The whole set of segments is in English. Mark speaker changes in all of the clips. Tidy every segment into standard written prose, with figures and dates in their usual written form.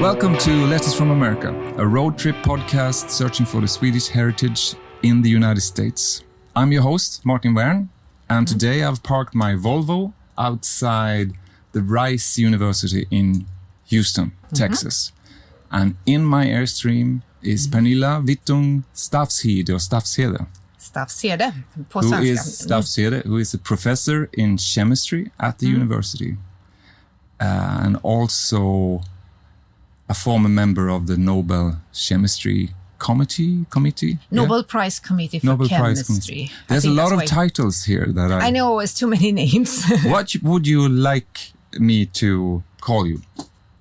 Speaker 1: Welcome to Letters from America, a road trip podcast searching for the Swedish heritage in the United States. I'm your host, Martin Wern, and today I've parked my Volvo outside the Rice University in Houston, Texas. And in my Airstream is Pernilla Wittung-Stafshede, or Stafshede.
Speaker 2: Stafshede, på
Speaker 1: Who
Speaker 2: svenska.
Speaker 1: is Stafshede, who is a professor in chemistry at the university. And also a former member of the Nobel Chemistry Committee?
Speaker 2: Nobel Prize Committee for Chemistry.
Speaker 1: There's a lot of titles here that
Speaker 2: I know, it's too many names.
Speaker 1: What would you like me to call you?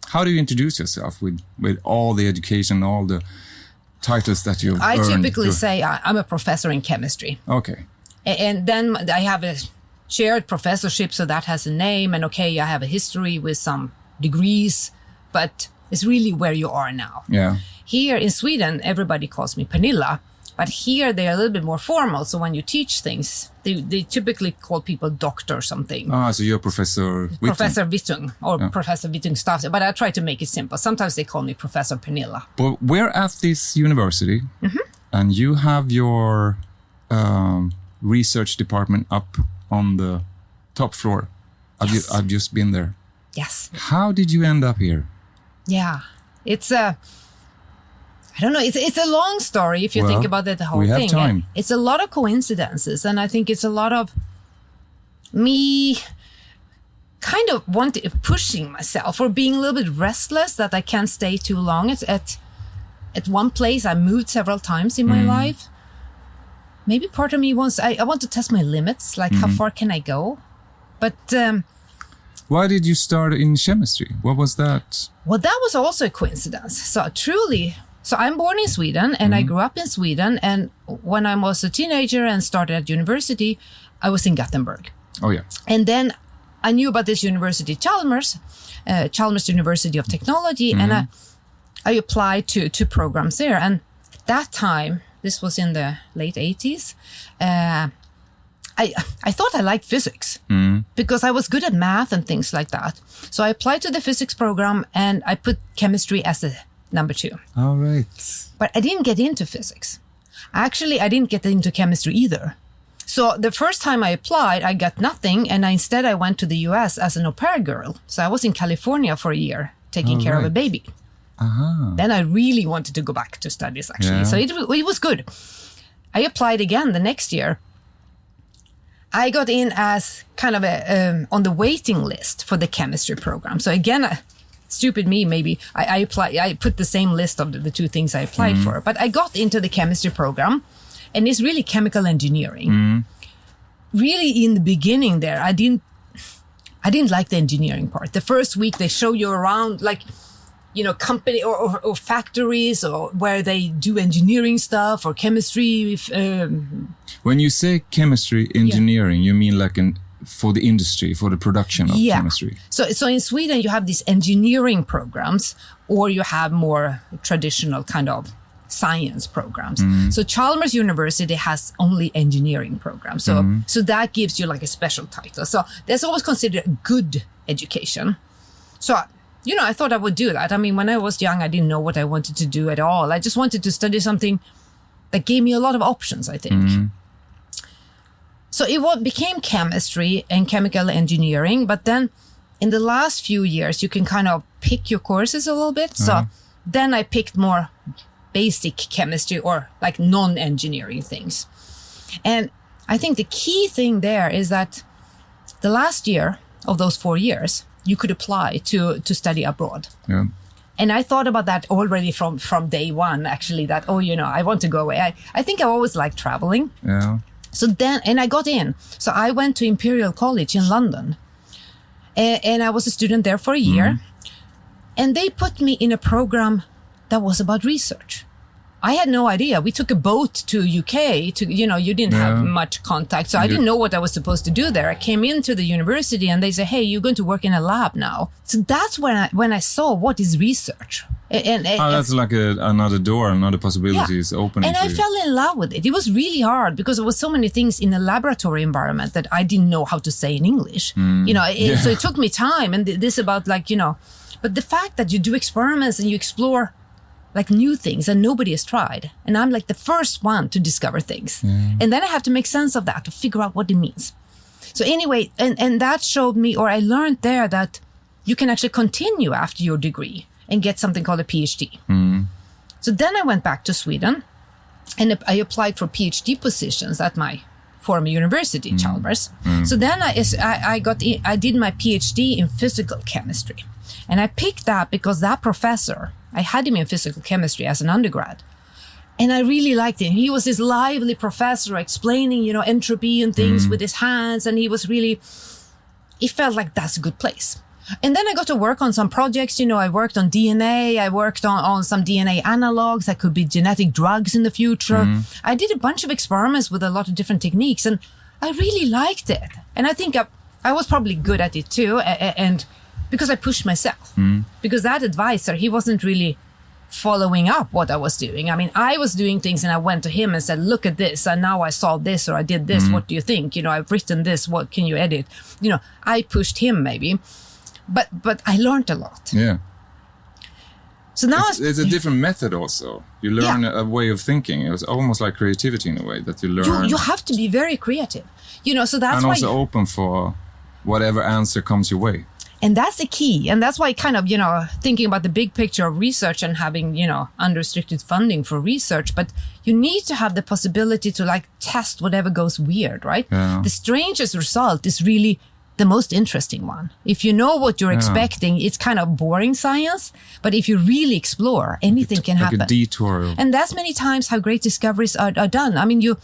Speaker 1: How do you introduce yourself with all the education, all the titles that you've earned?
Speaker 2: I typically say I'm a professor in chemistry.
Speaker 1: Okay.
Speaker 2: And then I have a shared professorship, so that has a name. And I have a history with some degrees, but it's really where you are now.
Speaker 1: Yeah.
Speaker 2: Here in Sweden, everybody calls me Pernilla, but here they're a little bit more formal. So when you teach things, they typically call people doctor or something.
Speaker 1: Ah, so you're Professor Wittung.
Speaker 2: Professor Wittung or Professor Wittung-Stafshede, but I try to make it simple. Sometimes they call me Professor Pernilla.
Speaker 1: But we're at this university, and you have your research department up on the top floor. I've just been there.
Speaker 2: Yes.
Speaker 1: How did you end up here?
Speaker 2: Yeah, it's I don't know. It's a long story if you think about it, the whole
Speaker 1: we have
Speaker 2: thing.
Speaker 1: Time.
Speaker 2: It's a lot of coincidences, and I think it's a lot of me kind of pushing myself or being a little bit restless that I can't stay too long. It's at one place. I moved several times in my life. Maybe part of me wants. I want to test my limits, like how far can I go? But
Speaker 1: why did you start in chemistry? What was that?
Speaker 2: Well, that was also a coincidence. So I'm born in Sweden and I grew up in Sweden. And when I was a teenager and started at university, I was in Gothenburg.
Speaker 1: Oh, yeah.
Speaker 2: And then I knew about this university, Chalmers University of Technology. And I applied to programs there. And at that time, this was in the late 80s, I thought I liked physics because I was good at math and things like that. So I applied to the physics program and I put chemistry as a number 2.
Speaker 1: All right.
Speaker 2: But I didn't get into physics. Actually, I didn't get into chemistry either. So the first time I applied, I got nothing. And instead I went to the US as an au pair girl. So I was in California for a year taking care of a baby. Then I really wanted to go back to studies, actually. So it was good. I applied again the next year. I got in as kind of on the waiting list for the chemistry program. So again, stupid me, maybe. I put the same list of the two things I applied for. But I got into the chemistry program, and it's really chemical engineering. Really, in the beginning there, I didn't like the engineering part. The first week they show you around, like, company or factories or where they do engineering stuff or chemistry.
Speaker 1: When you say chemistry engineering, you mean like for the industry, for the production of chemistry?
Speaker 2: So in Sweden, you have these engineering programs, or you have more traditional kind of science programs. So Chalmers University has only engineering programs. So that gives you like a special title. So that's always considered a good education. So I thought I would do that. I mean, when I was young, I didn't know what I wanted to do at all. I just wanted to study something that gave me a lot of options, I think. So it became chemistry and chemical engineering. But then in the last few years, you can kind of pick your courses a little bit. So then I picked more basic chemistry or like non-engineering things. And I think the key thing there is that the last year of those 4 years, you could apply to study abroad. Yeah. And I thought about that already from day one, actually, that, I want to go away. I think I always liked traveling.
Speaker 1: Yeah.
Speaker 2: So then, and I got in. So I went to Imperial College in London. And I was a student there for a year. And they put me in a program that was about research. I had no idea. We took a boat to UK you didn't have much contact. So I didn't know what I was supposed to do there. I came into the university and they said, hey, you're going to work in a lab now. So that's when I saw what is research. And
Speaker 1: that's like another door, another possibility is opening.
Speaker 2: And I fell in love with it. It was really hard because there was so many things in a laboratory environment that I didn't know how to say in English. So it took me time. And this about But the fact that you do experiments and you explore like new things that nobody has tried. And I'm like the first one to discover things. And then I have to make sense of that to figure out what it means. So anyway, and that showed me, or I learned there that you can actually continue after your degree and get something called a PhD. So then I went back to Sweden and I applied for PhD positions at my former university, Chalmers. So then I did my PhD in physical chemistry. And I picked that because that professor, I had him in physical chemistry as an undergrad. And I really liked him. He was this lively professor explaining, you know, entropy and things with his hands. And he was really, it felt like that's a good place. And then I got to work on some projects. You know, I worked on DNA. I worked on some DNA analogs that could be genetic drugs in the future. I did a bunch of experiments with a lot of different techniques. And I really liked it. And I think I was probably good at it too. And because I pushed myself. Because that advisor, he wasn't really following up what I was doing. I mean, I was doing things and I went to him and said, look at this. And now I saw this or I did this. What do you think? You know, I've written this. What can you edit? You know, I pushed him maybe. But I learned a lot.
Speaker 1: Yeah.
Speaker 2: So now
Speaker 1: it's a different method also. You learn a way of thinking. It's almost like creativity in a way that you learn.
Speaker 2: You have to be very creative. You know, so that's
Speaker 1: and
Speaker 2: why...
Speaker 1: And also open for whatever answer comes your way.
Speaker 2: And that's the key. And that's why kind of, you know, thinking about the big picture of research and having, you know, unrestricted funding for research. But you need to have the possibility to like test whatever goes weird, right?
Speaker 1: Yeah.
Speaker 2: The strangest result is really the most interesting one. If you know what you're expecting, it's kind of boring science. But if you really explore, anything can happen.
Speaker 1: Like a detour. And
Speaker 2: that's many times how great discoveries are done. I mean, you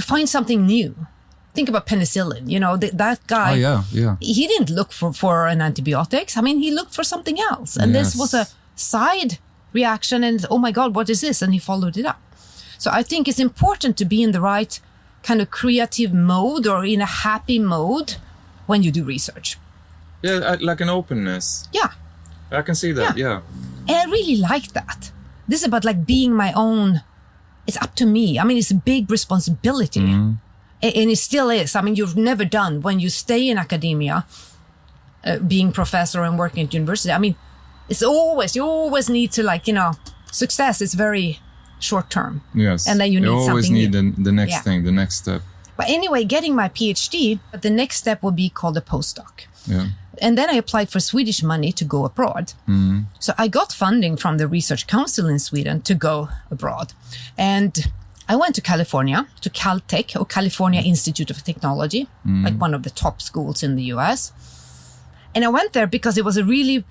Speaker 2: find something new. Think about penicillin. You know, that guy, he didn't look for an antibiotics. I mean, he looked for something else. And this was a side reaction. And, oh my God, what is this? And he followed it up. So I think it's important to be in the right kind of creative mode or in a happy mode when you do research.
Speaker 1: Yeah, like an openness.
Speaker 2: Yeah.
Speaker 1: I can see that, yeah.
Speaker 2: And I really like that. This is about like being my own, it's up to me. I mean, it's a big responsibility. And it still is. I mean, you've never done when you stay in academia, being professor and working at university. I mean, you always need to like, you know, success is very short term.
Speaker 1: Yes.
Speaker 2: And then you need something.
Speaker 1: You always need the next thing, the next step.
Speaker 2: But anyway, getting my PhD, the next step will be called a postdoc.
Speaker 1: Yeah.
Speaker 2: And then I applied for Swedish money to go abroad. So I got funding from the Research Council in Sweden to go abroad. And I went to California, to Caltech, or California Institute of Technology, like one of the top schools in the US. And I went there because it was a really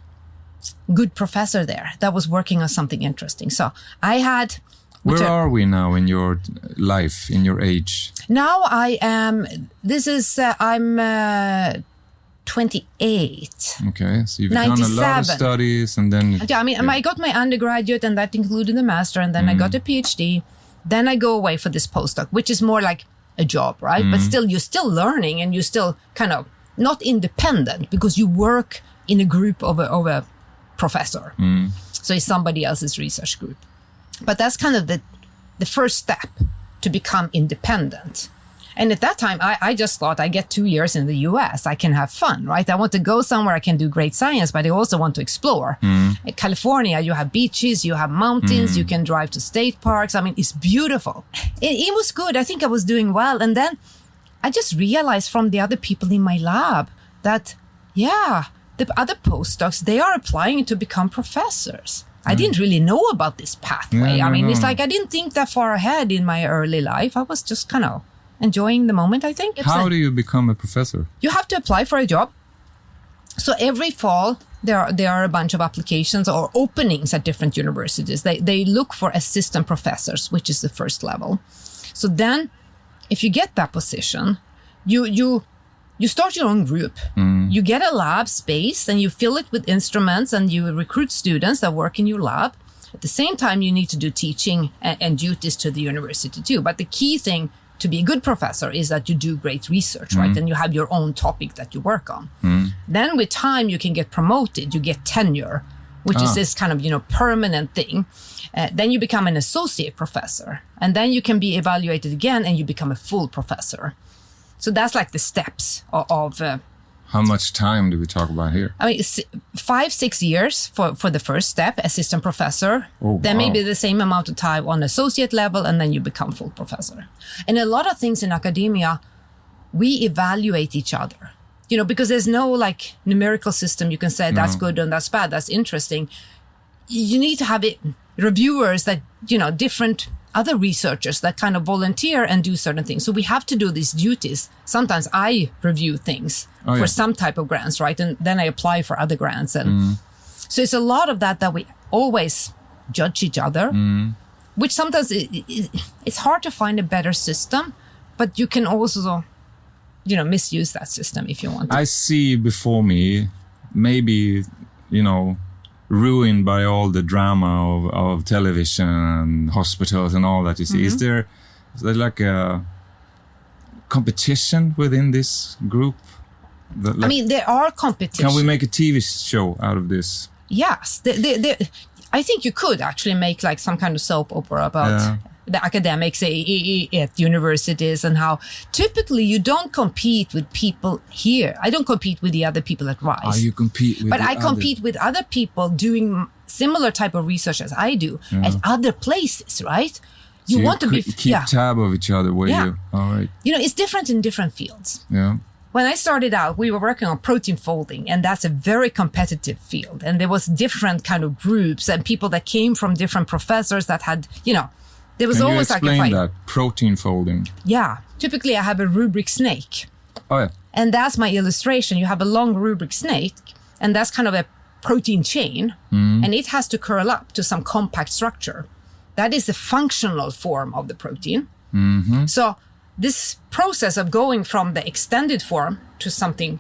Speaker 2: good professor there that was working on something interesting. So I had...
Speaker 1: Where are we now in your life, in your age?
Speaker 2: Now I am... I'm 28.
Speaker 1: Okay, so you've done a lot of studies and then...
Speaker 2: Yeah, I mean, I got my undergraduate and that included the master, and then I got a PhD. Then I go away for this postdoc, which is more like a job, right? But still, you're still learning and you're still kind of not independent because you work in a group of a professor. So it's somebody else's research group. But that's kind of the first step to become independent. And at that time, I just thought I get 2 years in the US. I can have fun, right? I want to go somewhere I can do great science, but I also want to explore. In California, you have beaches, you have mountains, you can drive to state parks. I mean, it's beautiful. It was good. I think I was doing well. And then I just realized from the other people in my lab that, the other postdocs, they are applying to become professors. I didn't really know about this pathway. It's like I didn't think that far ahead in my early life. I was just kind of enjoying the moment, I think.
Speaker 1: How do you become a professor?
Speaker 2: You have to apply for a job. So every fall, there are a bunch of applications or openings at different universities. They look for assistant professors, which is the first level. So then, if you get that position, you start your own group. You get a lab space and you fill it with instruments and you recruit students that work in your lab. At the same time, you need to do teaching and duties to the university too. But the key thing to be a good professor is that you do great research, right? And you have your own topic that you work on. Then with time, you can get promoted. You get tenure, which is this kind of, permanent thing. Then you become an associate professor. And then you can be evaluated again and you become a full professor. So that's like the steps of
Speaker 1: How much time do we talk about here?
Speaker 2: I mean, 5-6 years for the first step, assistant professor.
Speaker 1: Oh,
Speaker 2: then
Speaker 1: wow.
Speaker 2: maybe the same amount of time on associate level, and then you become full professor. And a lot of things in academia, we evaluate each other. You know, because there's no like numerical system you can say that's good and that's bad, that's interesting. You need to have reviewers that, you know, different other researchers that kind of volunteer and do certain things. So we have to do these duties. Sometimes I review things for some type of grants, right? And then I apply for other grants. And so it's a lot of that we always judge each other, which sometimes it's hard to find a better system, but you can also, you know, misuse that system if you want to.
Speaker 1: I see before me, maybe, you know, ruined by all the drama of television and hospitals and all that you see. Is there like a competition within this group?
Speaker 2: I mean, there are competitions.
Speaker 1: Can we make a TV show out of this?
Speaker 2: Yes. I think you could actually make like some kind of soap opera about the academics at universities and how typically you don't compete with people here. I don't compete with the other people at RISE.
Speaker 1: Oh, you compete with
Speaker 2: I compete with other people doing similar type of research as I do at other places, right? You want to
Speaker 1: keep tab of each other where you... All right.
Speaker 2: You know, it's different in different fields.
Speaker 1: Yeah.
Speaker 2: When I started out, we were working on protein folding, and that's a very competitive field. And there was different kind of groups and people that came from different professors that had, you know, there was always like a fight.
Speaker 1: Can you explain that? Protein folding.
Speaker 2: Yeah. Typically, I have a rubric snake.
Speaker 1: Oh, yeah.
Speaker 2: And that's my illustration. You have a long rubric snake, and that's kind of a protein chain, and it has to curl up to some compact structure. That is the functional form of the protein. So this process of going from the extended form to something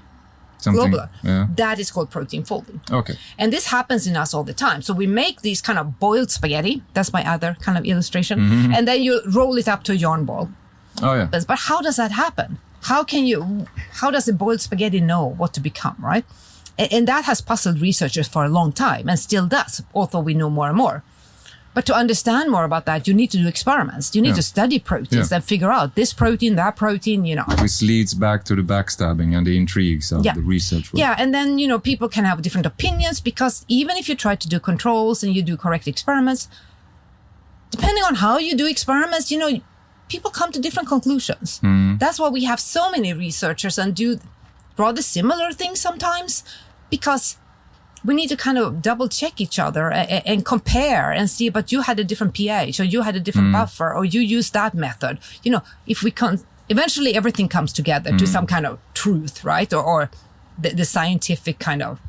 Speaker 2: globular, that is called protein folding.
Speaker 1: Okay.
Speaker 2: And this happens in us all the time. So we make these kind of boiled spaghetti. That's my other kind of illustration. And then you roll it up to a yarn ball.
Speaker 1: Oh, yeah.
Speaker 2: But how does that happen? How does a boiled spaghetti know what to become, right? And that has puzzled researchers for a long time and still does, although we know more and more. But to understand more about that, you need to do experiments. You need to study proteins and figure out this protein, that protein, you know.
Speaker 1: Which leads back to the backstabbing and the intrigues of the research work.
Speaker 2: Yeah, and then, you know, people can have different opinions because even if you try to do controls and you do correct experiments, depending on how you do experiments, you know, people come to different conclusions. That's why we have so many researchers and do rather similar things sometimes, because we need to kind of double check each other and compare and see, but you had a different pH or you had a different buffer or you used that method. You know, if we can, eventually everything comes together to some kind of truth, right? Or the scientific kind of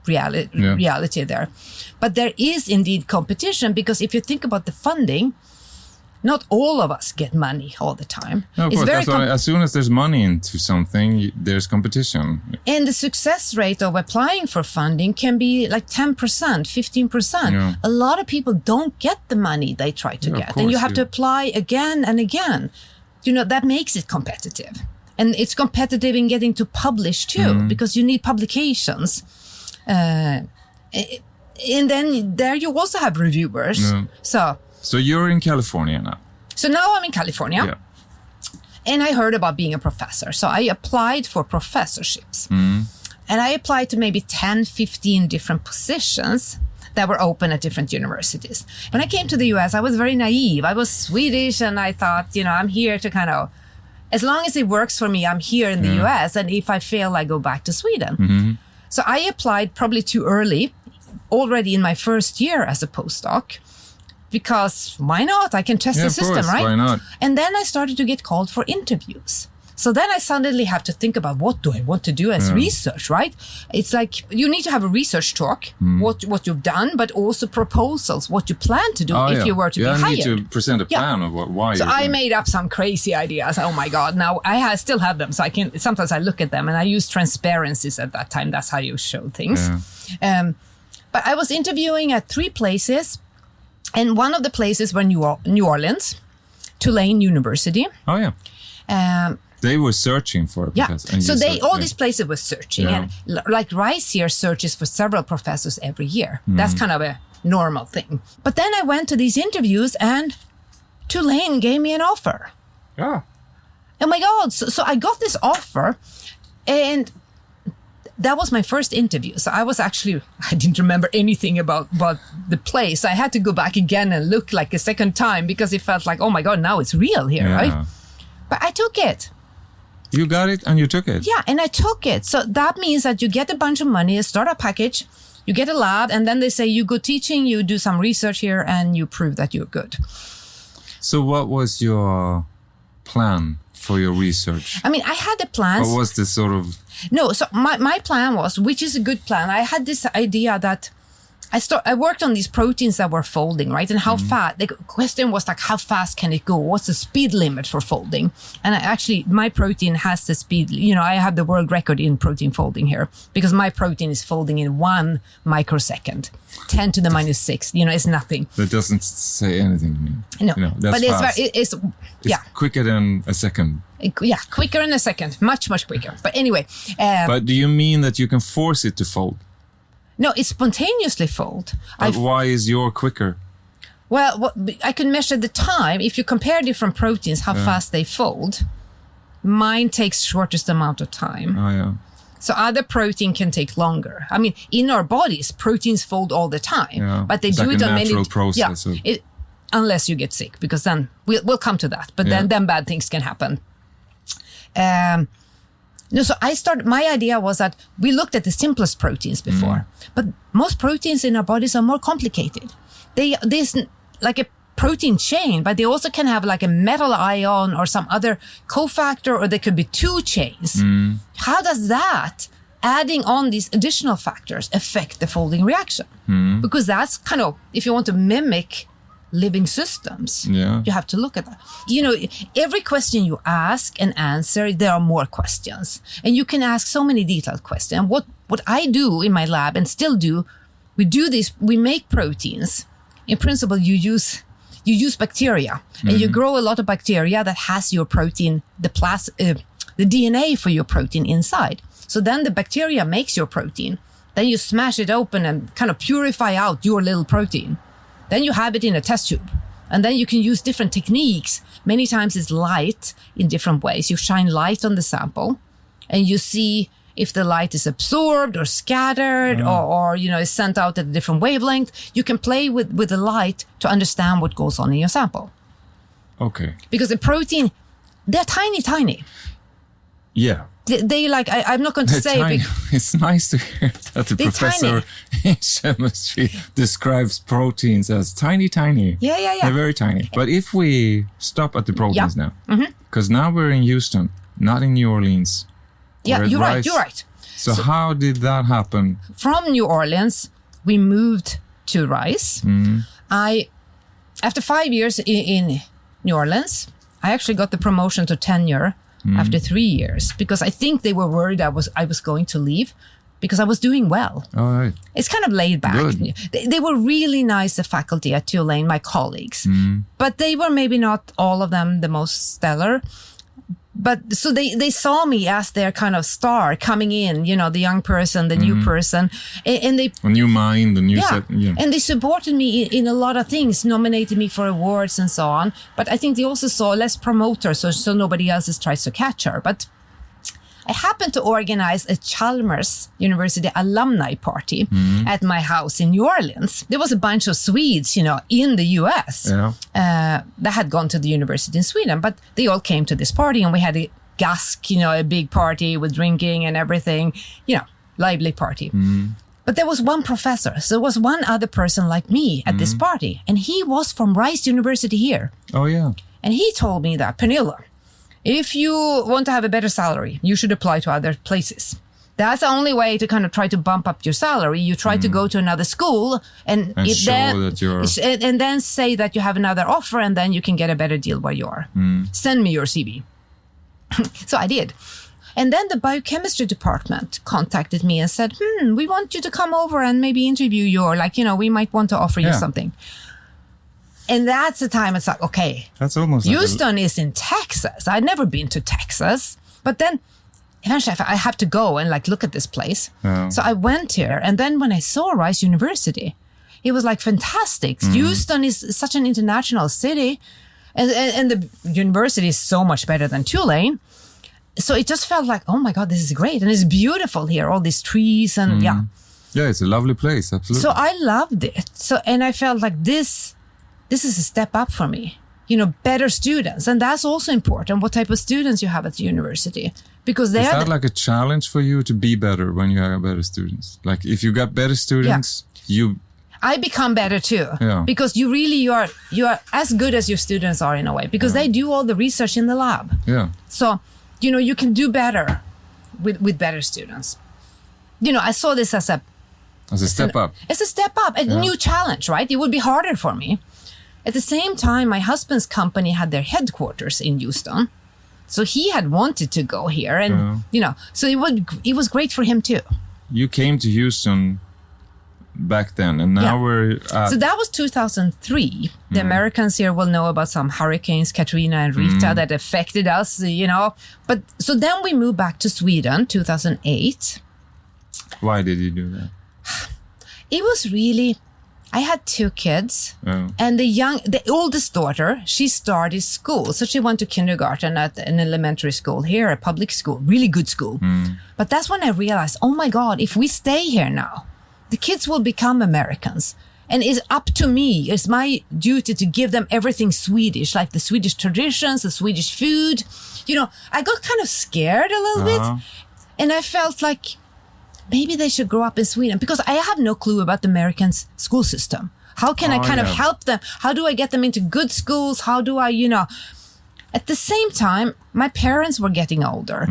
Speaker 2: reality there. But there is indeed competition, because if you think about the funding, not all of us get money all the time.
Speaker 1: No, of course. As soon as there's money into something, there's competition.
Speaker 2: And the success rate of applying for funding can be like 10%, 15%.
Speaker 1: Yeah.
Speaker 2: A lot of people don't get the money they try to get. And you have to apply again and again. You know, that makes it competitive. And it's competitive in getting to publish too, because you need publications. And then there you also have reviewers. Yeah.
Speaker 1: So you're in California now?
Speaker 2: So now I'm in California.
Speaker 1: Yeah.
Speaker 2: And I heard about being a professor. So I applied for professorships. And I applied to maybe 10, 15 different positions that were open at different universities. When I came to the US, I was very naive. I was Swedish and I thought, you know, I'm here to kind of, as long as it works for me, I'm here in the US. And if I fail, I go back to Sweden. So I applied probably too early, already in my first year as a postdoc. Because why not? I can test the system,
Speaker 1: course,
Speaker 2: right?
Speaker 1: Why not?
Speaker 2: And then I started to get called for interviews. So then I suddenly have to think about, what do I want to do as research, right? It's like you need to have a research talk, what you've done, but also proposals, what you plan to do if you were to be hired.
Speaker 1: You need to present a plan of why.
Speaker 2: So I made up some crazy ideas. Oh my God. Now I still have them. So sometimes I look at them and I use transparencies at that time. That's how you show things. Yeah. But I was interviewing at 3 places. And one of the places were New Orleans, Tulane University. Oh, yeah.
Speaker 1: They were searching for a professor.
Speaker 2: So these places were searching. Yeah. And like RISE here searches for several professors every year. That's kind of a normal thing. But then I went to these interviews and Tulane gave me an offer. Yeah. Oh, my God. So I got this offer and that was my first interview. So I didn't remember anything about the place. I had to go back again and look like a second time because it felt like, oh my God, now it's real here, right? But I took it.
Speaker 1: You got it and you took it?
Speaker 2: Yeah, and I took it. So that means that you get a bunch of money, a startup package, you get a lab, and then they say you go teaching, you do some research here, and you prove that you're good.
Speaker 1: So what was your plan for your research?
Speaker 2: I mean, I had a plan.
Speaker 1: What was this sort of...
Speaker 2: No, so my plan was, which is a good plan, I had this idea that I worked on these proteins that were folding, right? And how fast, the question was like, how fast can it go? What's the speed limit for folding? And my protein has the speed, I have the world record in protein folding here because my protein is folding in 1 microsecond, 10 to the minus 6, it's nothing.
Speaker 1: That doesn't say anything to me.
Speaker 2: No,
Speaker 1: that's
Speaker 2: but
Speaker 1: fast.
Speaker 2: it's
Speaker 1: quicker than a second.
Speaker 2: Yeah, quicker in a second, much, much quicker. But anyway.
Speaker 1: But do you mean that you can force it to fold?
Speaker 2: No, it spontaneously fold.
Speaker 1: But why is your quicker?
Speaker 2: Well, I can measure the time. If you compare different proteins, how fast they fold, mine takes shortest amount of time.
Speaker 1: Oh, yeah.
Speaker 2: So other protein can take longer. I mean, in our bodies, proteins fold all the time, but they do it on many...
Speaker 1: It's like a natural process.
Speaker 2: Yeah, unless you get sick, because then we'll come to that. But then bad things can happen. No, so my idea was that we looked at the simplest proteins before, but most proteins in our bodies are more complicated. There's like a protein chain, but they also can have like a metal ion or some other cofactor, or there could be 2 chains. How does that, adding on these additional factors, affect the folding reaction? Because that's kind of, if you want to mimic living systems, you have to look at that. Every question you ask and answer, there are more questions. And you can ask so many detailed questions. What I do in my lab and still do, we make proteins. In principle, you use bacteria and you grow a lot of bacteria that has your protein, the DNA for your protein inside. So then the bacteria makes your protein. Then you smash it open and kind of purify out your little protein. Then you have it in a test tube. And then you can use different techniques. Many times it's light in different ways. You shine light on the sample and you see if the light is absorbed or scattered or is sent out at a different wavelength. You can play with the light to understand what goes on in your sample.
Speaker 1: Okay.
Speaker 2: Because the protein, they're tiny.
Speaker 1: Yeah.
Speaker 2: They I'm not going to say...
Speaker 1: It's nice to hear that the professor in chemistry describes proteins as tiny.
Speaker 2: Yeah.
Speaker 1: They're very tiny. But if we stop at the proteins now, because now we're in Houston, not in New Orleans.
Speaker 2: Yeah, you're right.
Speaker 1: So how did that happen?
Speaker 2: From New Orleans, we moved to Rice. After 5 years in New Orleans, I actually got the promotion to tenure after 3 years, because I think they were worried I was going to leave because I was doing well.
Speaker 1: All right.
Speaker 2: It's kind of laid back.
Speaker 1: Good.
Speaker 2: They were really nice, the faculty at Tulane, my colleagues, but they were maybe not all of them the most stellar. But so they saw me as their kind of star coming in, the young person, the new person, and they
Speaker 1: a new mind, a new set. Yeah.
Speaker 2: And they supported me in a lot of things, nominated me for awards and so on. But I think they also saw less promoters, so nobody else tries to catch her. But I happened to organize a Chalmers University alumni party at my house in New Orleans. There was a bunch of Swedes, in the US that had gone to the university in Sweden, but they all came to this party and we had a gask, a big party with drinking and everything, lively party. But there was one professor. So there was one other person like me at this party, and he was from Rice University here.
Speaker 1: Oh, yeah.
Speaker 2: And he told me that, Pernilla, if you want to have a better salary, you should apply to other places. That's the only way to kind of try to bump up your salary. You try to go to another school and then say that you have another offer, and then you can get a better deal where you are. Send me your CV. So I did. And then the biochemistry department contacted me and said, we want you to come over and maybe interview you, or we might want to offer you something. And that's the time it's like, okay,
Speaker 1: that's almost
Speaker 2: Houston is in Texas. I'd never been to Texas. But then eventually I have to go and look at this place. Yeah. So I went here. And then when I saw Rice University, it was fantastic. Houston is such an international city. And the university is so much better than Tulane. so it just felt like, oh my God, this is great. And it's beautiful here, all these trees and yeah.
Speaker 1: Yeah, it's a lovely place, absolutely.
Speaker 2: So I loved it. And I felt like this is a step up for me. Better students. And that's also important, what type of students you have at the university. Because
Speaker 1: is that like a challenge for you to be better when you have better students? Like if you got better students,
Speaker 2: I become better too.
Speaker 1: Yeah.
Speaker 2: Because you are as good as your students are in a way. Because they do all the research in the lab.
Speaker 1: Yeah.
Speaker 2: So, you can do better with better students. I saw this as a
Speaker 1: step up.
Speaker 2: It's a step up, a new challenge, right? It would be harder for me. At the same time, my husband's company had their headquarters in Houston. So he had wanted to go here and, so it was great for him too.
Speaker 1: You came to Houston back then and now we're at...
Speaker 2: So that was 2003. The Americans here will know about some hurricanes, Katrina and Rita, that affected us, But so then we moved back to Sweden, 2008.
Speaker 1: Why did you do that?
Speaker 2: It was really... I had 2 kids, and the oldest daughter, she started school. So she went to kindergarten at an elementary school here, a public school, really good school. But that's when I realized, oh my God, if we stay here now, the kids will become Americans. And it's up to me, it's my duty to give them everything Swedish, like the Swedish traditions, the Swedish food. I got kind of scared a little bit. And I felt like, maybe they should grow up in Sweden because I have no clue about the American school system. How can I kind of help them? How do I get them into good schools? How do I, At the same time, my parents were getting older.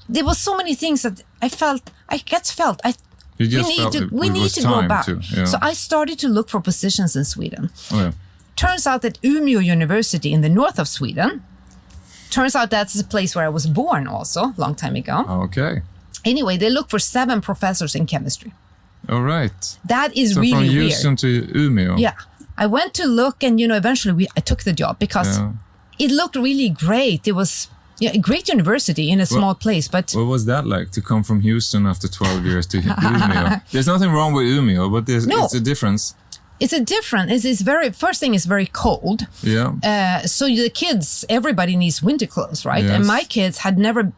Speaker 2: There was so many things that we need to go back. So I started to look for positions in Sweden. Turns out that Umeå University in the north of Sweden, turns out that's the place where I was born also, long time ago.
Speaker 1: Okay.
Speaker 2: Anyway, they look for 7 professors in chemistry.
Speaker 1: All right.
Speaker 2: That is
Speaker 1: so
Speaker 2: really
Speaker 1: from
Speaker 2: weird.
Speaker 1: Houston to Umeå.
Speaker 2: Yeah. I went to look and, eventually I took the job because it looked really great. It was a great university in a small place. But
Speaker 1: what was that like to come from Houston after 12 years to Umeå? There's nothing wrong with Umeå, but it's a difference.
Speaker 2: It's a difference. First thing is very cold.
Speaker 1: Yeah.
Speaker 2: So the kids, everybody needs winter clothes, right?
Speaker 1: Yes.
Speaker 2: And my kids had never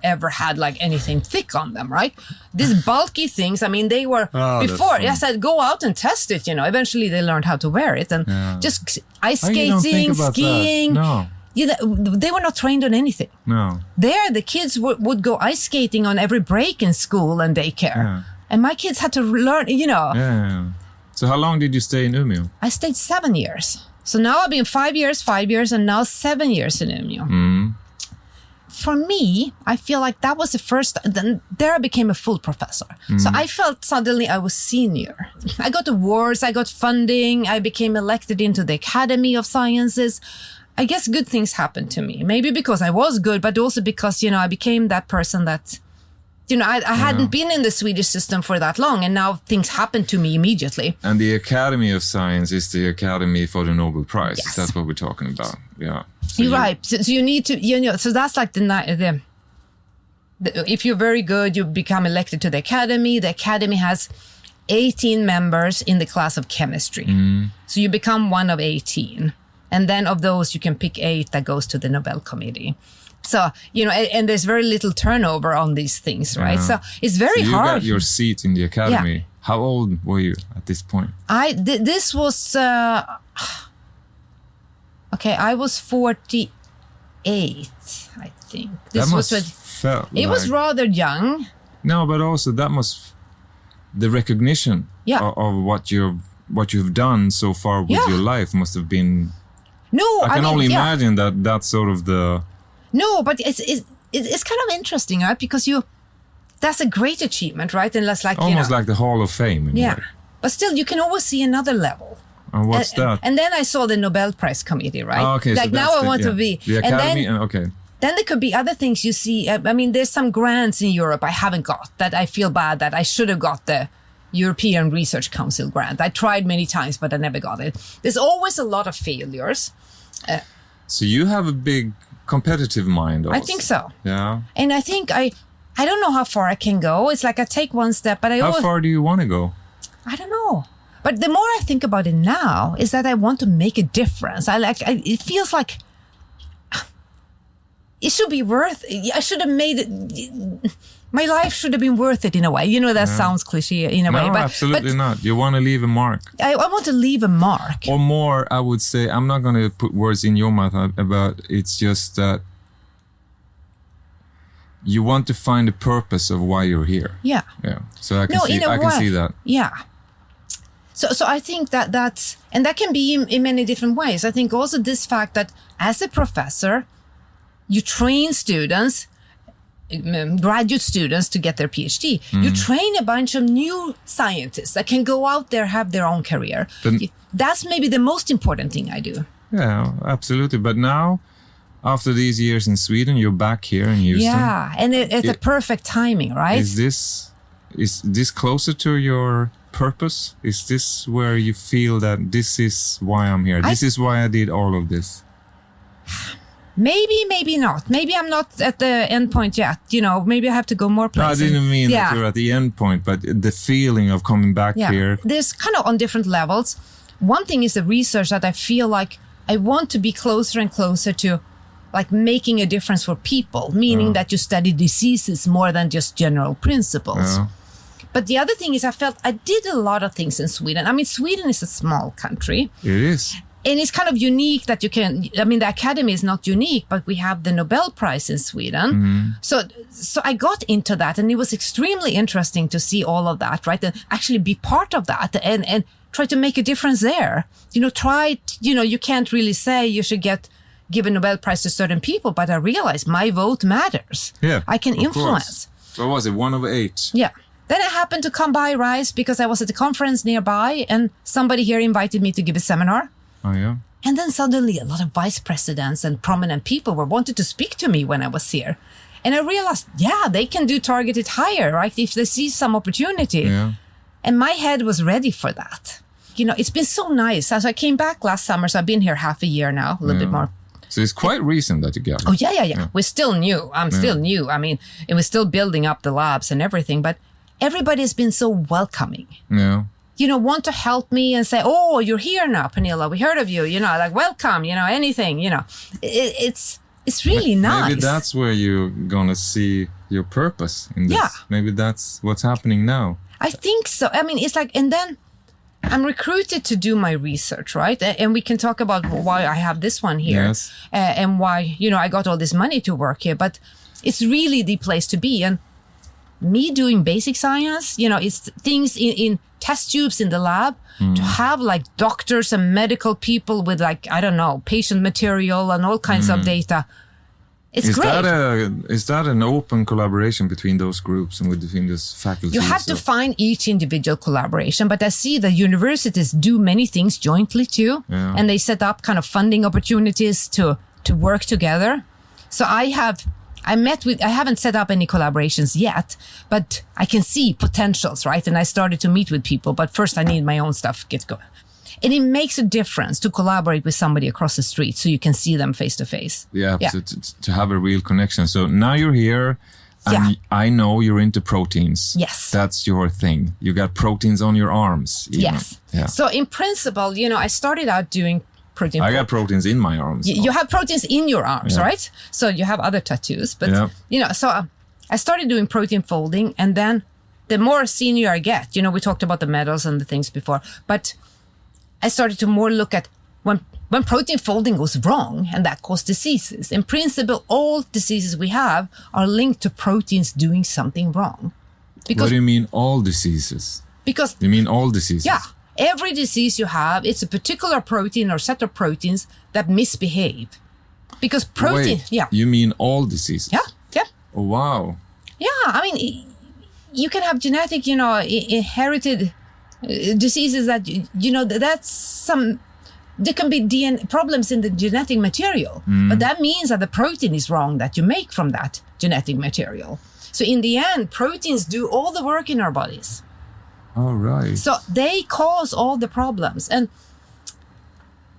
Speaker 2: ever had like anything thick on them, right? These bulky things, I mean, they were before, I said, go out and test it, Eventually they learned how to wear it and just ice skating, skiing.
Speaker 1: No.
Speaker 2: They were not trained on anything.
Speaker 1: No.
Speaker 2: There, the kids would go ice skating on every break in school and daycare. Yeah. And my kids had to learn,
Speaker 1: Yeah. So how long did you stay in Umeå?
Speaker 2: I stayed 7 years. So now I've been 5 years, and now 7 years in Umeå. For me, I feel like that was the first, then there I became a full professor. So I felt suddenly I was senior. I got awards, I got funding, I became elected into the Academy of Sciences. I guess good things happened to me. Maybe because I was good, but also because, I became that person that, I hadn't been in the Swedish system for that long, and now things happened to me immediately.
Speaker 1: And the Academy of Science is the Academy for the Nobel Prize.
Speaker 2: Yes.
Speaker 1: That's what we're talking about. Yeah. So
Speaker 2: You're right. So you need to, so that's like the if you're very good, you become elected to the Academy. The Academy has 18 members in the class of chemistry. So you become one of 18. And then of those, you can pick 8 that goes to the Nobel Committee. So, and there's very little turnover on these things, right? So it's very hard.
Speaker 1: You got your seat in the Academy.
Speaker 2: Yeah.
Speaker 1: How old were you at this point?
Speaker 2: This was, I was 48, I think. This was rather young.
Speaker 1: No, but also the recognition of what you've done so far with your life must have been.
Speaker 2: No,
Speaker 1: I can only imagine that that's sort of the.
Speaker 2: No, but it's kind of interesting, right? Because that's a great achievement, right? And that's like
Speaker 1: almost like the Hall of Fame.
Speaker 2: But still, you can always see another level.
Speaker 1: And what's that?
Speaker 2: And then I saw the Nobel Prize Committee, right?
Speaker 1: Oh, okay,
Speaker 2: like
Speaker 1: so
Speaker 2: now I want to be
Speaker 1: the Academy.
Speaker 2: Then there could be other things you see. I mean, there's some grants in Europe I haven't got that I feel bad that I should have got the European Research Council grant. I tried many times, but I never got it. There's always a lot of failures.
Speaker 1: So you have a big competitive mind also.
Speaker 2: I think so.
Speaker 1: Yeah.
Speaker 2: And I think I don't know how far I can go. It's like I take one step, but
Speaker 1: How far do you want to go?
Speaker 2: I don't know. But the more I think about it now is that I want to make a difference. It feels like it should be worth it. I should have made it. My life should have been worth it in a way. You know, that sounds cliche in a way.
Speaker 1: No, absolutely not. You want to leave a mark.
Speaker 2: I want to leave a mark.
Speaker 1: Or more, I would say, I'm not going to put words in your mouth about it's just that you want to find a purpose of why you're here.
Speaker 2: Yeah.
Speaker 1: Yeah. So I can see that.
Speaker 2: Yeah. So I think that's, and that can be in many different ways. I think also this fact that as a professor, you train students, graduate students to get their PhD. You train a bunch of new scientists that can go out there, have their own career. That's maybe the most important thing I do.
Speaker 1: Yeah, absolutely. But now, after these years in Sweden, you're back here in Houston.
Speaker 2: Yeah, and it's a perfect timing, right?
Speaker 1: Is this closer to your purpose? Is this where you feel that this is why I'm here? This is why I did all of this?
Speaker 2: Maybe, maybe not. Maybe I'm not at the end point yet. You know, maybe I have to go more places.
Speaker 1: No, I didn't mean that you're at the end point, but the feeling of coming back here.
Speaker 2: There's kind of on different levels. One thing is the research that I feel like I want to be closer and closer to, like making a difference for people, meaning that you study diseases more than just general principles.
Speaker 1: Yeah.
Speaker 2: But the other thing is I felt I did a lot of things in Sweden. I mean, Sweden is a small country.
Speaker 1: It is.
Speaker 2: And it's kind of unique that you can, I mean, the academy is not unique, but we have the Nobel Prize in Sweden. So I got into that, and it was extremely interesting to see all of that, right? And actually be part of that and try to make a difference there. You know, you can't really say you should give a Nobel Prize to certain people, but I realized my vote matters.
Speaker 1: Yeah,
Speaker 2: I can influence.
Speaker 1: What was it? 1 over 8?
Speaker 2: Yeah. Then I happened to come by RISE because I was at a conference nearby, and somebody here invited me to give a seminar.
Speaker 1: Oh, yeah.
Speaker 2: And then suddenly a lot of vice presidents and prominent people wanted to speak to me when I was here. And I realized, they can do targeted hire, right? If they see some opportunity. Yeah. And my head was ready for that. You know, it's been so nice. As I came back last summer, so I've been here half a year now, a little bit more.
Speaker 1: So it's quite recent that you got.
Speaker 2: Oh, yeah. We're still new. I'm still new. I mean, and we're still building up the labs and everything, but everybody's been so welcoming.
Speaker 1: Yeah.
Speaker 2: You know, want to help me and say, oh, you're here now, Pernilla. We heard of you, you know, like, welcome, you know, anything, you know. It's really nice.
Speaker 1: Maybe that's where you're going to see your purpose in this. Yeah. Maybe that's what's happening now.
Speaker 2: I think so. I mean, it's like, and then I'm recruited to do my research, right? And we can talk about why I have this one here.
Speaker 1: Yes.
Speaker 2: And why, you know, I got all this money to work here. But it's really the place to be. And me doing basic science, you know, it's things in test tubes in the lab, to have like doctors and medical people with like, I don't know, patient material and all kinds of data. It's great.
Speaker 1: Is that an open collaboration between those groups and between those faculties?
Speaker 2: You have to find each individual collaboration, but I see the universities do many things jointly too. Yeah. And they set up kind of funding opportunities to work together. So I haven't set up any collaborations yet, but I can see potentials, right? And I started to meet with people, but first I need my own stuff get going. And it makes a difference to collaborate with somebody across the street so you can see them face to face.
Speaker 1: Yeah. To have a real connection. So now you're here and I know you're into proteins.
Speaker 2: Yes.
Speaker 1: That's your thing. You got proteins on your arms. Even.
Speaker 2: Yes.
Speaker 1: Yeah.
Speaker 2: So in principle, you know, I started out doing protein.
Speaker 1: I got proteins in my arms.
Speaker 2: You have proteins in your arms, right? So you have other tattoos, but you know, so I started doing protein folding, and then the more senior I get, you know, we talked about the metals and the things before, but I started to more look at when protein folding goes wrong, and that causes diseases. In principle, all diseases we have are linked to proteins doing something wrong.
Speaker 1: Because, what do you mean all diseases?
Speaker 2: Because
Speaker 1: you mean all diseases?
Speaker 2: Yeah. Every disease you have, it's a particular protein or set of proteins that misbehave. Because protein,
Speaker 1: You mean all diseases?
Speaker 2: Yeah.
Speaker 1: Oh, wow.
Speaker 2: Yeah, I mean, you can have genetic, you know, inherited diseases that, you know, there can be DNA problems in the genetic material. But that means that the protein is wrong that you make from that genetic material. So in the end, proteins do all the work in our bodies.
Speaker 1: All right.
Speaker 2: So they cause all the problems. And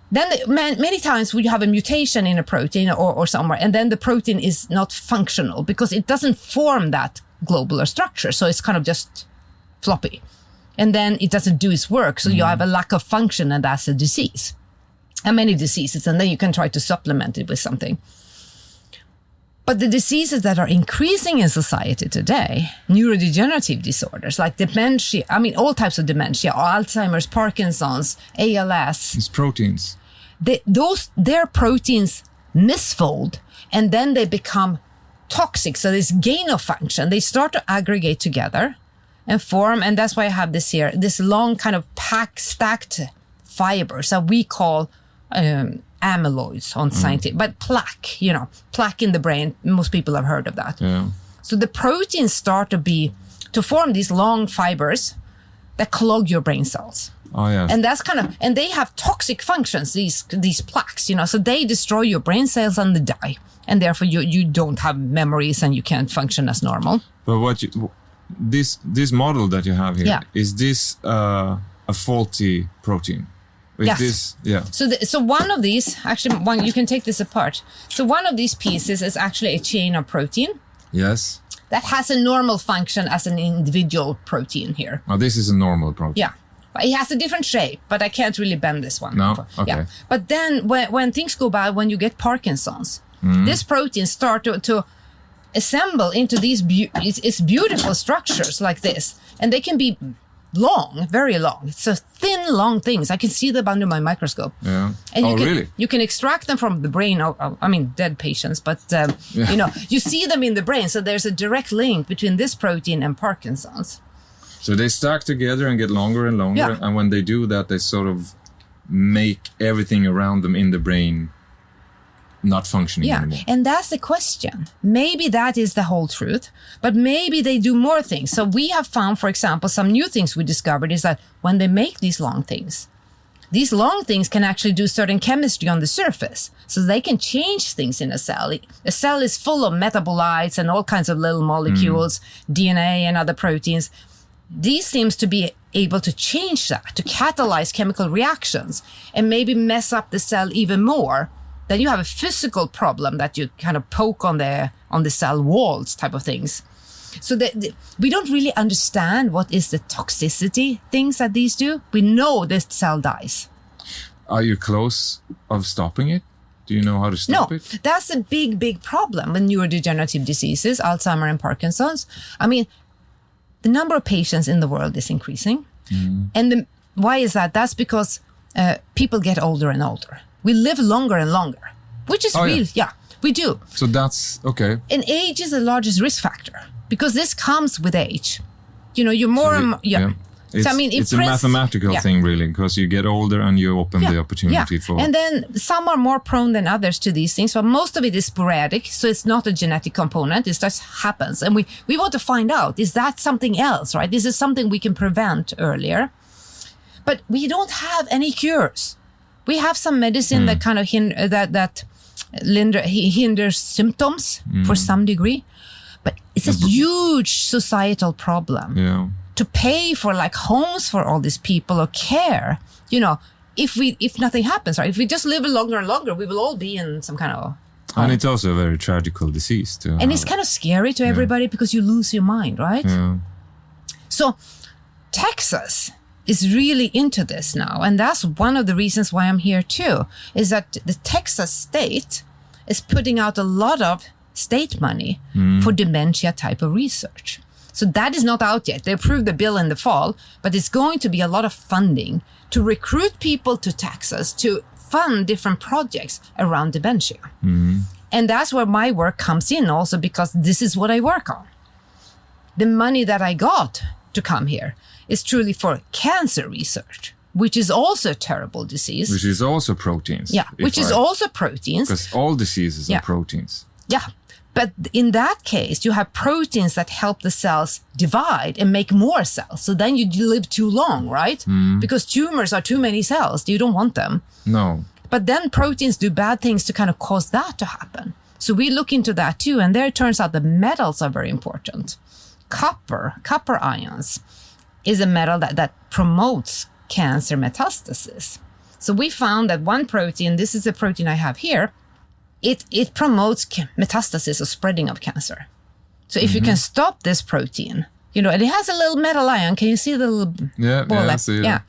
Speaker 2: then many times when you have a mutation in a protein or somewhere, and then the protein is not functional because it doesn't form that globular structure. So it's kind of just floppy. And then it doesn't do its work. So you have a lack of function, and that's a disease. And many diseases. And then you can try to supplement it with something. But the diseases that are increasing in society today, neurodegenerative disorders like dementia, all types of dementia, Alzheimer's, Parkinson's, ALS.
Speaker 1: It's proteins.
Speaker 2: Their proteins misfold and then they become toxic. So there's gain of function. They start to aggregate together and form. And that's why I have this here, this long kind of stacked fibers that we call amyloids on scientific, but plaque in the brain. Most people have heard of that.
Speaker 1: Yeah.
Speaker 2: So the proteins start to form these long fibers that clog your brain cells.
Speaker 1: Oh, yeah.
Speaker 2: And that's and they have toxic functions, these plaques, so they destroy your brain cells and they die. And therefore you don't have memories and you can't function as normal.
Speaker 1: But this model that you have here, is this a faulty protein?
Speaker 2: Yes. So one of these, you can take this apart. So one of these pieces is actually a chain of protein.
Speaker 1: Yes.
Speaker 2: That has a normal function as an individual protein here.
Speaker 1: Oh, this is a normal protein.
Speaker 2: Yeah. But it has a different shape, but I can't really bend this one.
Speaker 1: No? Okay.
Speaker 2: Yeah. But then when things go bad, when you get Parkinson's, this protein start to assemble into these beautiful structures like this. And they can be long, very long. So thin, long things. I can see them under my microscope.
Speaker 1: Yeah.
Speaker 2: And
Speaker 1: really?
Speaker 2: You can extract them from the brain of dead patients, but you see them in the brain. So there's a direct link between this protein and Parkinson's.
Speaker 1: So they stack together and get longer and longer. And when they do that, they sort of make everything around them in the brain not functioning anymore.
Speaker 2: And that's the question. Maybe that is the whole truth, but maybe they do more things. So we have found, for example, some new things we discovered is that when they make these long things can actually do certain chemistry on the surface. So they can change things in a cell. A cell is full of metabolites and all kinds of little molecules, DNA and other proteins. These seems to be able to change that, to catalyze chemical reactions and maybe mess up the cell even more. Then you have a physical problem that you kind of poke on the cell walls type of things. So we don't really understand what is the toxicity things that these do. We know this cell dies.
Speaker 1: Are you close of stopping it? Do you know how to stop it?
Speaker 2: No, that's a big, big problem with neurodegenerative diseases, Alzheimer and Parkinson's. The number of patients in the world is increasing. And why is that? That's because people get older and older. We live longer and longer, which is real. Yeah, we do.
Speaker 1: So that's okay.
Speaker 2: And age is the largest risk factor because this comes with age. You're more and more. Yeah.
Speaker 1: It's a mathematical thing, really, because you get older and you open the opportunity for.
Speaker 2: And then some are more prone than others to these things, but most of it is sporadic. So it's not a genetic component. It just happens. And we want to find out, is that something else, right? This is something we can prevent earlier. But we don't have any cures. We have some medicine that kind of hinders symptoms for some degree. But it's a huge societal problem.
Speaker 1: Yeah.
Speaker 2: To pay for homes for all these people or care, if nothing happens, right? If we just live longer and longer, we will all be in some kind of.
Speaker 1: And it's also a very tragical disease too.
Speaker 2: And it's kind of scary to everybody because you lose your mind, right?
Speaker 1: Yeah.
Speaker 2: So Texas is really into this now. And that's one of the reasons why I'm here too, is that the Texas state is putting out a lot of state money for dementia type of research. So that is not out yet. They approved the bill in the fall, but it's going to be a lot of funding to recruit people to Texas to fund different projects around dementia. And that's where my work comes in also, because this is what I work on. The money that I got to come here is truly for cancer research, which is also a terrible disease.
Speaker 1: Which is also proteins.
Speaker 2: Yeah, which is also proteins.
Speaker 1: Because all diseases are proteins.
Speaker 2: Yeah. But in that case, you have proteins that help the cells divide and make more cells. So then you live too long, right? Because tumors are too many cells. You don't want them.
Speaker 1: No.
Speaker 2: But then proteins do bad things to kind of cause that to happen. So we look into that too. And there it turns out the metals are very important. Copper ions is a metal that promotes cancer metastasis. So we found that one protein, this is a protein I have here, it promotes metastasis or spreading of cancer. So if you can stop this protein, and it has a little metal ion. Can you see the little ball?
Speaker 1: I see it.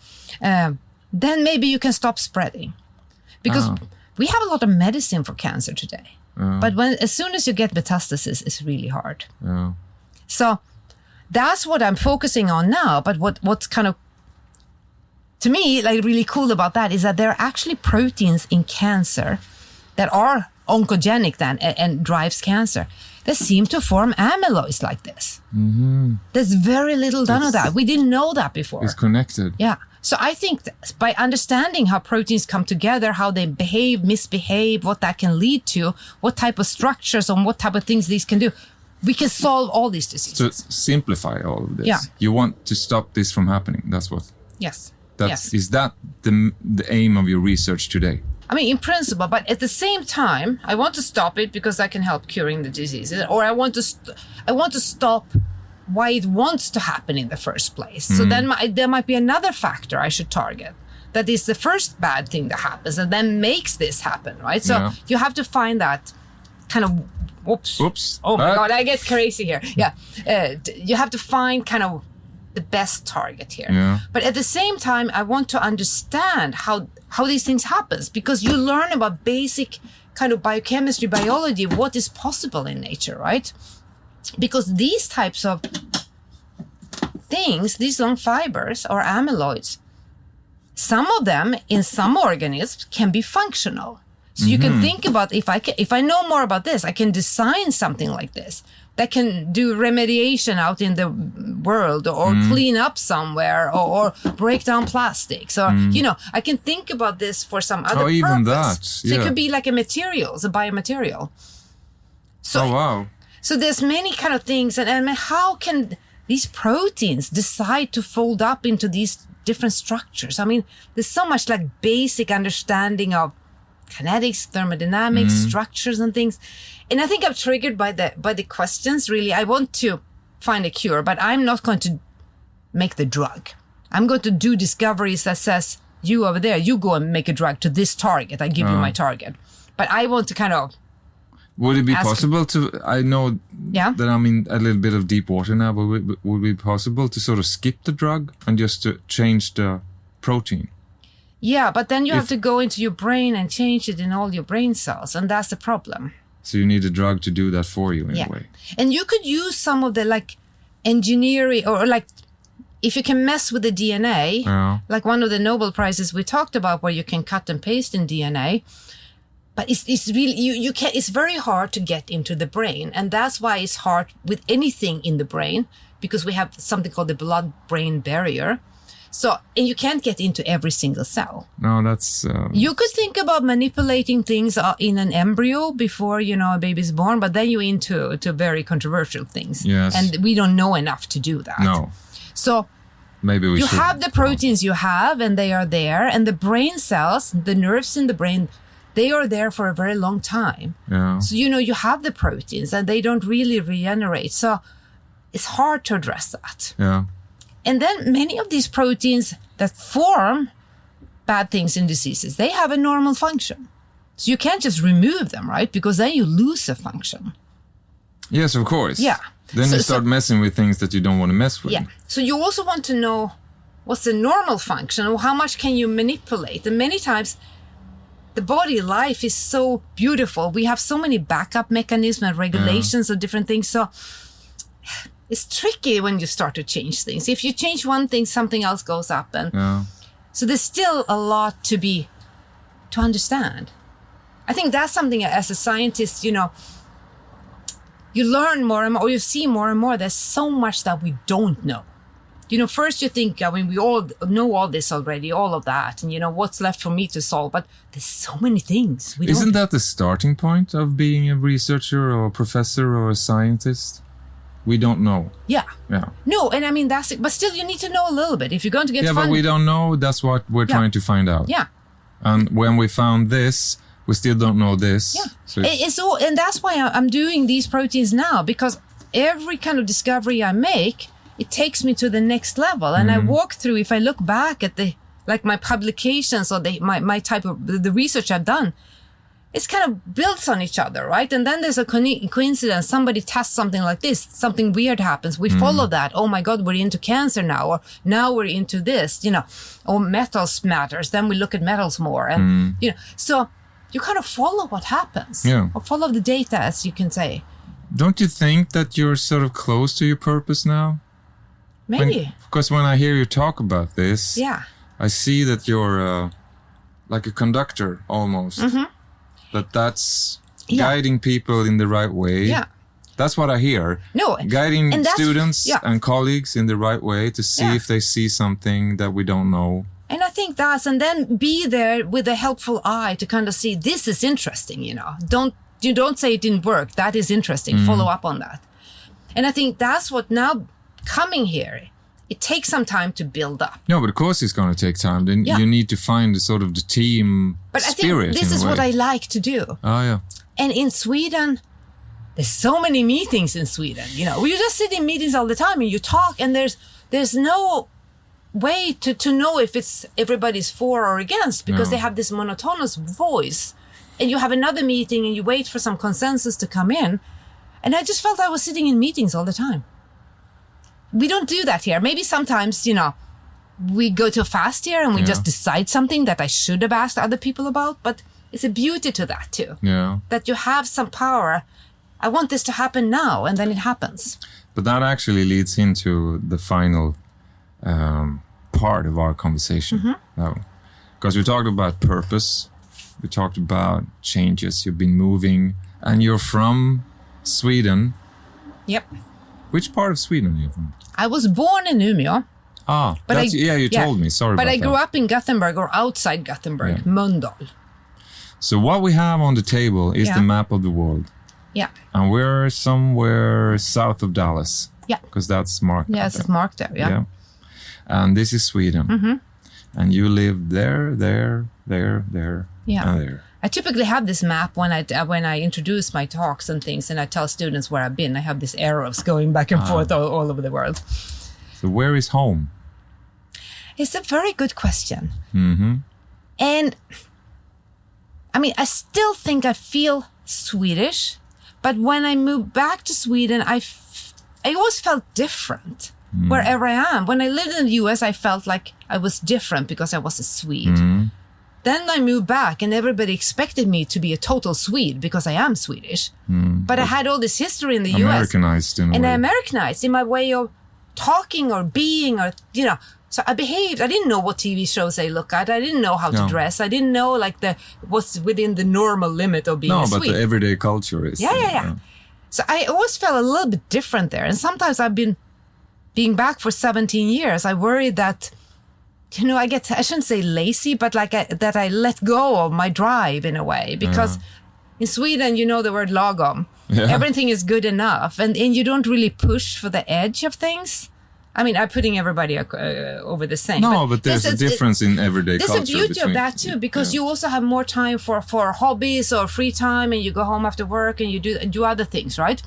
Speaker 2: Then maybe you can stop spreading. Because we have a lot of medicine for cancer today. But as soon as you get metastasis, it's really hard.
Speaker 1: Yeah.
Speaker 2: So that's what I'm focusing on now. But what's kind of, to me, like really cool about that is that there are actually proteins in cancer that are oncogenic then and drives cancer. They seem to form amyloids like this. Mm-hmm. There's very little done of that. We didn't know that before.
Speaker 1: It's connected.
Speaker 2: Yeah. So I think that by understanding how proteins come together, how they behave, misbehave, what that can lead to, what type of structures and what type of things these can do, we can solve all these diseases.
Speaker 1: So simplify all of this.
Speaker 2: Yeah.
Speaker 1: You want to stop this from happening. That's what.
Speaker 2: Yes.
Speaker 1: Is that the aim of your research today?
Speaker 2: I mean, in principle, but at the same time, I want to stop it because I can help curing the diseases, or I want to stop why it wants to happen in the first place. So then there might be another factor I should target. That is the first bad thing that happens and then makes this happen, right? So you have to find that kind of, oops. Oh my God, I get crazy here. Yeah. You have to find kind of the best target here.
Speaker 1: Yeah.
Speaker 2: But at the same time, I want to understand how these things happens, because you learn about basic kind of biochemistry, biology, what is possible in nature, right? Because these types of things, these long fibers or amyloids, some of them in some organisms can be functional. So you can think about, if I know more about this, I can design something like this that can do remediation out in the world, or clean up somewhere, or break down plastics, or I can think about this for some other purpose.
Speaker 1: Even that.
Speaker 2: So it could be like a biomaterial. So,
Speaker 1: wow.
Speaker 2: So there's many kind of things, and I mean, how can these proteins decide to fold up into these different structures? I mean, there's so much like basic understanding of kinetics, thermodynamics, structures and things. And I think I'm triggered by the questions, really. I want to find a cure, but I'm not going to make the drug. I'm going to do discoveries that says, you over there, you go and make a drug to this target. I give you my target. But I want to kind of...
Speaker 1: Would it be possible to, I know that I'm in a little bit of deep water now, but would it be possible to sort of skip the drug and just to change the protein?
Speaker 2: Yeah, but then you have to go into your brain and change it in all your brain cells, and that's the problem.
Speaker 1: So you need a drug to do that for you in a way.
Speaker 2: And you could use some of the like engineering, or like if you can mess with the DNA, like one of the Nobel Prizes we talked about, where you can cut and paste in DNA. But it's really, you can't, it's very hard to get into the brain. And that's why it's hard with anything in the brain, because we have something called the blood-brain barrier. So, and you can't get into every single cell.
Speaker 1: No, that's...
Speaker 2: you could think about manipulating things in an embryo before, a baby's born, but then you're into very controversial things.
Speaker 1: Yes.
Speaker 2: And we don't know enough to do that.
Speaker 1: No.
Speaker 2: So
Speaker 1: maybe we
Speaker 2: you
Speaker 1: should.
Speaker 2: have the proteins you have, and they are there. And the brain cells, the nerves in the brain, they are there for a very long time.
Speaker 1: Yeah.
Speaker 2: So, you have the proteins and they don't really regenerate. So it's hard to address that.
Speaker 1: Yeah.
Speaker 2: And then many of these proteins that form bad things in diseases, they have a normal function. So you can't just remove them, right? Because then you lose a function.
Speaker 1: Yes, of course.
Speaker 2: Yeah.
Speaker 1: Then you start messing with things that you don't want to mess with.
Speaker 2: Yeah. So you also want to know what's the normal function, or how much can you manipulate? And many times the body life is so beautiful. We have so many backup mechanisms and regulations of different things. So it's tricky when you start to change things. If you change one thing, something else goes up. And so there's still a lot to understand. I think that's something as a scientist, you learn more and more, or you see more and more. There's so much that we don't know. First you think, we all know all this already, all of that, and what's left for me to solve. But there's so many things we don't know.
Speaker 1: Isn't that the starting point of being a researcher or a professor or a scientist? We don't know.
Speaker 2: Yeah.
Speaker 1: Yeah.
Speaker 2: No, and that's it. But still, you need to know a little bit if you're going to get
Speaker 1: funding. Yeah, but we don't know. That's what we're trying to find out.
Speaker 2: Yeah.
Speaker 1: And when we found this, we still don't know this.
Speaker 2: Yeah. So and that's why I'm doing these proteins now, because every kind of discovery I make, it takes me to the next level. And I walk through, if I look back at my publications or my type of the research I've done, it's kind of builds on each other, right? And then there's a coincidence. Somebody tests something like this, something weird happens. We follow that. Oh my God, we're into cancer now, or now we're into this, or metals matters. Then we look at metals more. And, so you kind of follow what happens.
Speaker 1: Yeah.
Speaker 2: Or follow the data, as you can say.
Speaker 1: Don't you think that you're sort of close to your purpose now?
Speaker 2: Maybe.
Speaker 1: Because when I hear you talk about this,
Speaker 2: Yeah.
Speaker 1: I see that you're like a conductor almost. That's guiding people in the right way.
Speaker 2: Yeah.
Speaker 1: That's what I hear.
Speaker 2: No.
Speaker 1: Guiding
Speaker 2: and
Speaker 1: students and colleagues in the right way to see if they see something that we don't know.
Speaker 2: And I think and then be there with a helpful eye to kind of see, this is interesting, You don't say it didn't work. That is interesting. Follow up on that. And I think that's what now coming here, it takes some time to build up.
Speaker 1: No, but of course it's going to take time. Then you need to find the team
Speaker 2: but
Speaker 1: spirit.
Speaker 2: I think this is what I like to do.
Speaker 1: Oh, yeah.
Speaker 2: And in Sweden, there's so many meetings in Sweden. We just sit in meetings all the time and you talk, and there's no way to know if it's everybody's for or against, because they have this monotonous voice. And you have another meeting and you wait for some consensus to come in. And I just felt I was sitting in meetings all the time. We don't do that here. Maybe sometimes, we go too fast here and we just decide something that I should have asked other people about. But it's a beauty to that too.
Speaker 1: Yeah.
Speaker 2: That you have some power. I want this to happen now, and then it happens.
Speaker 1: But that actually leads into the final part of our conversation. Because we talked about purpose. We talked about changes. You've been moving, and you're from Sweden.
Speaker 2: Yep.
Speaker 1: Which part of Sweden are you from?
Speaker 2: I was born in Umeå.
Speaker 1: But you told me. Sorry about that.
Speaker 2: But I grew up in Gothenburg, or outside Gothenburg, Mölndal.
Speaker 1: So what we have on the table is the map of the world.
Speaker 2: Yeah.
Speaker 1: And we're somewhere south of Dallas.
Speaker 2: Yeah.
Speaker 1: Because that's marked.
Speaker 2: Yeah, it's marked there, yeah.
Speaker 1: And this is Sweden. And you live there, and there.
Speaker 2: I typically have this map when I introduce my talks and things, and I tell students where I've been. I have these arrows going back and forth all over the world.
Speaker 1: So where is home?
Speaker 2: It's a very good question. And I still think I feel Swedish, but when I moved back to Sweden, I always felt different wherever I am. When I lived in the US, I felt like I was different because I was a Swede. Then I moved back and everybody expected me to be a total Swede because I am Swedish. But I had all this history in the US.
Speaker 1: Americanized in a way.
Speaker 2: And I Americanized in my way of talking or being or, So I behaved. I didn't know what TV shows I look at. I didn't know how to dress. I didn't know what's within the normal limit of being a Swede.
Speaker 1: No, but the everyday culture is.
Speaker 2: Yeah. So I always felt a little bit different there. And sometimes I've been being back for 17 years. I worry that, I shouldn't say lazy, but that I let go of my drive in a way. Because in Sweden, the word lagom. Yeah. Everything is good enough. And you don't really push for the edge of things. I'm putting everybody over the same.
Speaker 1: No, but there's a difference in everyday culture.
Speaker 2: There's a beauty of that too, because you also have more time for hobbies or free time, and you go home after work and you do other things, right?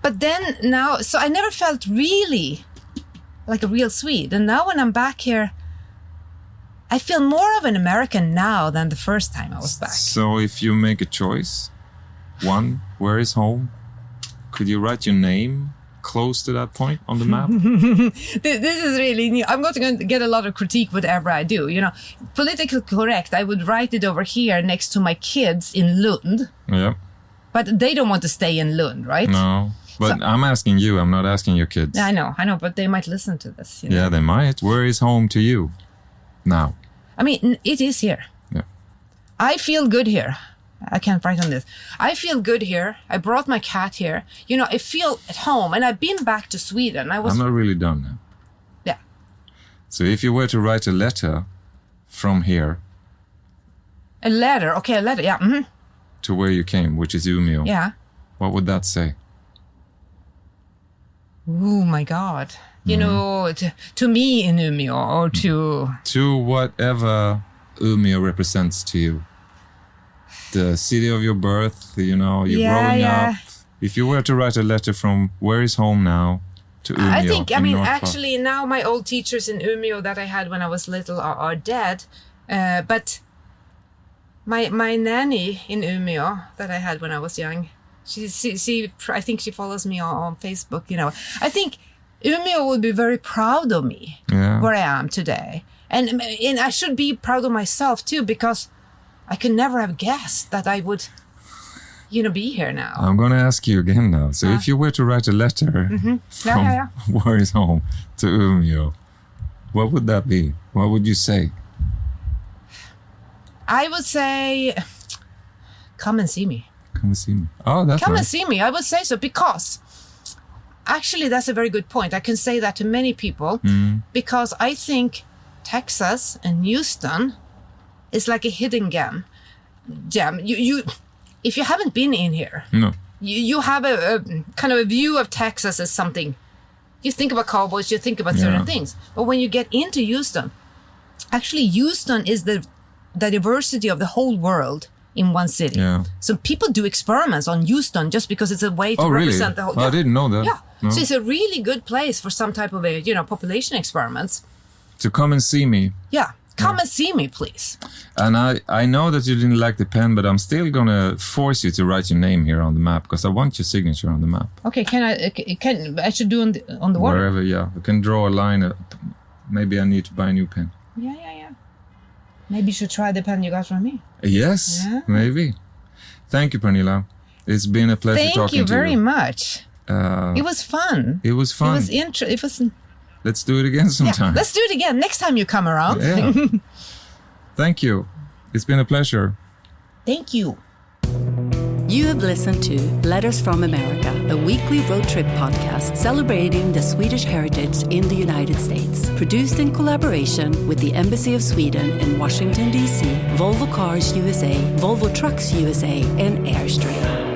Speaker 2: But then now, so I never felt really like a real Swede. And now when I'm back here, I feel more of an American now than the first time I was back.
Speaker 1: So if you make a choice, where is home? Could you write your name close to that point on the map?
Speaker 2: This is really new. I'm going to get a lot of critique whatever I do. Politically correct, I would write it over here next to my kids in Lund.
Speaker 1: Yeah.
Speaker 2: But they don't want to stay in Lund, right?
Speaker 1: No. But I'm asking you. I'm not asking your kids.
Speaker 2: I know. But they might listen to this.
Speaker 1: Yeah, they might. Where is home to you now?
Speaker 2: It is here.
Speaker 1: Yeah.
Speaker 2: I feel good here. I can't write on this. I feel good here. I brought my cat here. I feel at home. And I've been back to Sweden. I'm
Speaker 1: not really done now.
Speaker 2: Yeah.
Speaker 1: So if you were to write a letter from here.
Speaker 2: A letter? Okay, a letter. Yeah. Mm-hmm.
Speaker 1: To where you came, which is Umeå.
Speaker 2: Yeah.
Speaker 1: What would that say?
Speaker 2: Oh, my God. To me in Umeå or to...
Speaker 1: To whatever Umeå represents to you. The city of your birth, you're growing up. If you were to write a letter from where is home now to Umeå.
Speaker 2: I think, actually now my old teachers in Umeå that I had when I was little are dead. But my nanny in Umeå that I had when I was young, she I think she follows me on Facebook, I think Umeå would be very proud of me where I am today. And I should be proud of myself too, because I could never have guessed that I would, be here now.
Speaker 1: I'm going to ask you again now. So if you were to write a letter from where is home to Umeå, what would that be? What would you say?
Speaker 2: I would say, come and see me.
Speaker 1: Come and see me. Oh, that's
Speaker 2: Come
Speaker 1: right.
Speaker 2: and see me. I would say so because actually that's a very good point. I can say that to many people because I think Texas and Houston is like a hidden gem. You if you haven't been in here,
Speaker 1: No.
Speaker 2: you have a kind of a view of Texas as something. You think about cowboys, you think about certain things. But when you get into Houston, actually Houston is the diversity of the whole world in one city.
Speaker 1: Yeah.
Speaker 2: So people do experiments on Houston just because it's a way to represent the whole.
Speaker 1: I didn't know that.
Speaker 2: Yeah.
Speaker 1: No.
Speaker 2: So it's a really good place for some type of population experiments.
Speaker 1: To come and see me.
Speaker 2: Yeah. Come and see me, please.
Speaker 1: And I know that you didn't like the pen, but I'm still going to force you to write your name here on the map because I want your signature on the map.
Speaker 2: Okay, I should do on the water?
Speaker 1: Wherever, yeah. You can draw a line. Maybe I need to buy a new pen.
Speaker 2: Yeah. Maybe you should try the pen you got from me.
Speaker 1: Yes, maybe. Thank you, Pernilla. It's been a pleasure talking to you.
Speaker 2: Thank you very much. It was fun.
Speaker 1: It was fun.
Speaker 2: It was.
Speaker 1: Let's do it again sometime.
Speaker 2: Yeah, let's do it again next time you come around.
Speaker 1: Yeah. Thank you. It's been a pleasure.
Speaker 2: Thank you.
Speaker 3: You have listened to Letters from America, a weekly road trip podcast celebrating the Swedish heritage in the United States. Produced in collaboration with the Embassy of Sweden in Washington, D.C., Volvo Cars USA, Volvo Trucks USA, and Airstream.